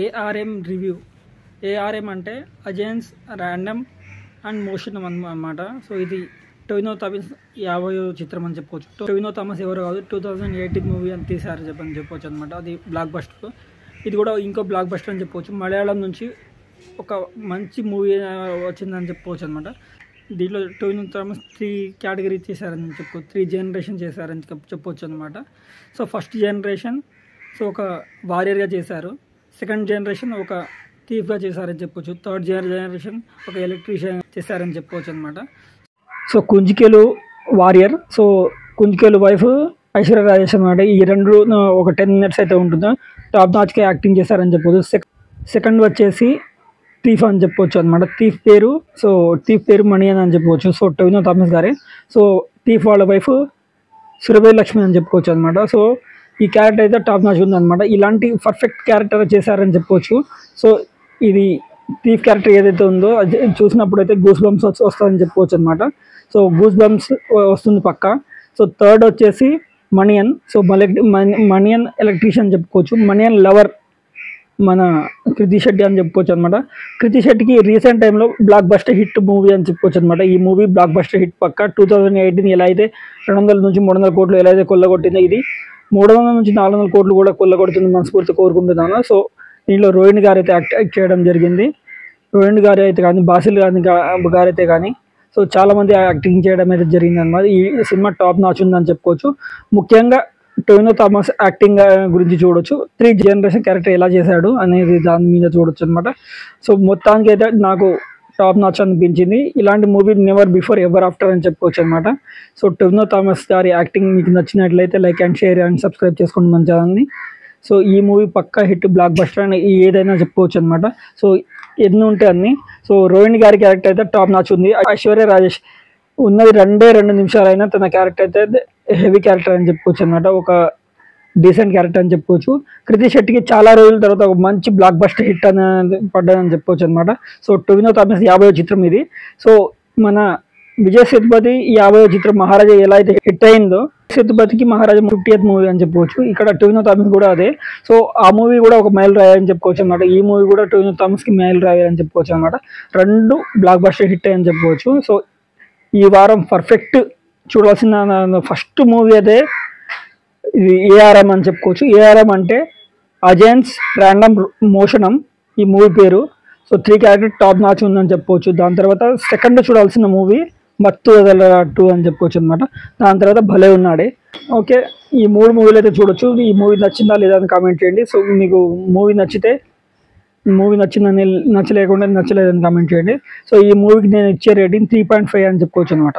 ARM review. ARM అంటే అజైన్స్ random and motion అన్నమాట. So ఇది టొవినో థామస్ 50వ చిత్రం అని చెప్పుకోవచ్చు. టొవినో థామస్ ఎవరు కాదు, 2018 మూవీ అని తీశారు చెప్పవచ్చు అనమాట. అది బ్లాక్ బస్టర్. ఇది కూడా ఇంకో బ్లాక్ బస్టర్ అని చెప్పవచ్చు. మలయాళం నుంచి ఒక మంచి మూవీ వచ్చిందని చెప్పుకోవచ్చు అనమాట. దీంట్లో టొవినో థామస్ 3 కేటగిరీ చేశారని చెప్పుకోవచ్చు, 3 జనరేషన్ చేశారని చెప్పవచ్చు అనమాట. సో ఫస్ట్ జనరేషన్ సో ఒక వారియర్గా చేశారు, సెకండ్ జనరేషన్ ఒక థీఫ్గా చేశారని చెప్పొచ్చు, థర్డ్ జనరేషన్ ఒక ఎలక్ట్రీషియన్ చేశారని చెప్పవచ్చు అనమాట. So Kunjikelu Warrier, so Kunjikelu wife Aishwarya Rajesh అనమాట. ఈ రెండు ఒక 10 minutes అయితే ఉంటుందో టాప్ నాచ్గా యాక్టింగ్ చేశారని చెప్పవచ్చు. సెకండ్ వచ్చేసి థీఫ్ అని చెప్పవచ్చు అనమాట. థీఫ్ పేరు మణి అని చెప్పవచ్చు. సో టొవినో థామస్ గారే. సో థీఫ్ వాళ్ళ వైఫ్ సురభి లక్ష్మి అని చెప్పుకోవచ్చు అనమాట. సో ఈ క్యారెక్టర్ అయితే టాప్ నాచ్ ఉందన్నమాట. ఇలాంటి పర్ఫెక్ట్ క్యారెక్టర్ చేశారని చెప్పవచ్చు. సో ఇది థీఫ్ క్యారెక్టర్ ఏదైతే ఉందో అది చూసినప్పుడు అయితే గూస్ బంప్స్ వస్తుందని చెప్పుకోవచ్చు అనమాట. సో గూస్ బంప్స్ వస్తుంది పక్క. సో థర్డ్ వచ్చేసి మణియన్. సో మణియన్ ఎలక్ట్రీషియన్ చెప్పుకోవచ్చు. మణియన్ లవర్ మన కృతి శెట్టి అని చెప్పుకోవచ్చు అనమాట. కృతి శెట్టికి రీసెంట్ టైంలో బ్లాక్ బస్టర్ హిట్ మూవీ అని చెప్పుకోవచ్చు అనమాట. ఈ మూవీ బ్లాక్ బస్టర్ హిట్ పక్క. 2018 ఎలా అయితే 200 నుంచి 300 కోట్లు ఎలా అయితే కొల్లగొట్టిందో, ఇది 300 నుంచి 400 కోట్లు కూడా కొల్లగొడుతుంది మనస్ఫూర్తి కోరుకుంటున్నాను. సో దీంట్లో రోహిణి గారు అయితే యాక్ట్ చేయడం జరిగింది. రోహిణి గారు అయితే కానీ, బాసిల్ గారైతే కానీ, సో చాలామంది యాక్టింగ్ చేయడం అయితే జరిగింది అనమాట. ఈ సినిమా టాప్ నాచ్ ఉందని చెప్పుకోవచ్చు. ముఖ్యంగా టొవినో థామస్ యాక్టింగ్ గురించి చూడొచ్చు. 3 జనరేషన్ క్యారెక్టర్ ఎలా చేశాడు అనేది దాని మీద చూడొచ్చు అనమాట. సో మొత్తానికి అయితే నాకు టాప్ నాచ్ అనిపించింది. ఇలాంటి movie never before ever after అని చెప్పుకోవచ్చు అనమాట. సో టొవినో థామస్ గారి యాక్టింగ్ మీకు నచ్చినట్లయితే like and share and subscribe చేసుకోండి మన ఛానల్ని. సో ఈ మూవీ పక్కా హిట్, బ్లాక్ బస్టర్ అని ఏదైనా చెప్పుకోవచ్చు అనమాట. సో ఎన్ని ఉంటే అన్ని. సో రోహిణి గారి క్యారెక్టర్ అయితే టాప్ నాచ్ ఉంది. ఐశ్వర్య రాజేష్ ఉన్నది 2 నిమిషాలైనా తన క్యారెక్టర్ అయితే హెవీ క్యారెక్టర్ అని చెప్పుకోవచ్చు అనమాట. ఒక డీసెంట్ క్యారెక్టర్ అని చెప్పుకోవచ్చు. కృతి శెట్టికి చాలా రోజుల తర్వాత ఒక మంచి బ్లాక్ బస్టర్ హిట్ అని పడ్డదని చెప్పుకోవచ్చు అనమాట. సో టొవినో థామస్ 50వ చిత్రం ఇది. సో మన విజయ్ సేతుపతి 50వ చిత్రం మహారాజా ఎలా అయితే హిట్ అయిందో, సేతుపతికి మహారాజా 50th మూవీ అని చెప్పుకోవచ్చు. ఇక్కడ టొవినో థామస్ కూడా అదే. సో ఆ మూవీ కూడా ఒక మైల్ రాయి అని చెప్పుకోవచ్చు అనమాట. ఈ మూవీ కూడా టొవినో థామస్కి మైల్ రాయి అని చెప్పుకోవచ్చు అనమాట. 2 బ్లాక్ బస్టర్ హిట్ అని చెప్పుకోవచ్చు. సో ఈ వారం పర్ఫెక్ట్ చూడాల్సిన ఫస్ట్ మూవీ అయితే ఇది ఏఆర్ఎం అని చెప్పుకోవచ్చు. ఏఆర్ఎం అంటే అజైన్స్ ర్యాండమ్ మోషనం ఈ మూవీ పేరు. సో 3 క్యారెక్టర్ టాప్ నాచ్ ఉందని చెప్పుకోవచ్చు. దాని తర్వాత సెకండ్ చూడాల్సిన మూవీ మత్తు వదలరా 2 అని చెప్పుకోవచ్చు అనమాట. దాని తర్వాత భలే ఉన్నాడే. ఓకే, ఈ 3 మూవీలు అయితే చూడొచ్చు. ఈ మూవీ నచ్చిందా లేదా అని కామెంట్ చేయండి. సో మీకు మూవీ నచ్చిందని, నచ్చలేకుండా నచ్చలేదని కామెంట్ చేయండి. సో ఈ మూవీకి నేను ఇచ్చే రేటింగ్ 3.5 అని చెప్పుకోవచ్చు అనమాట.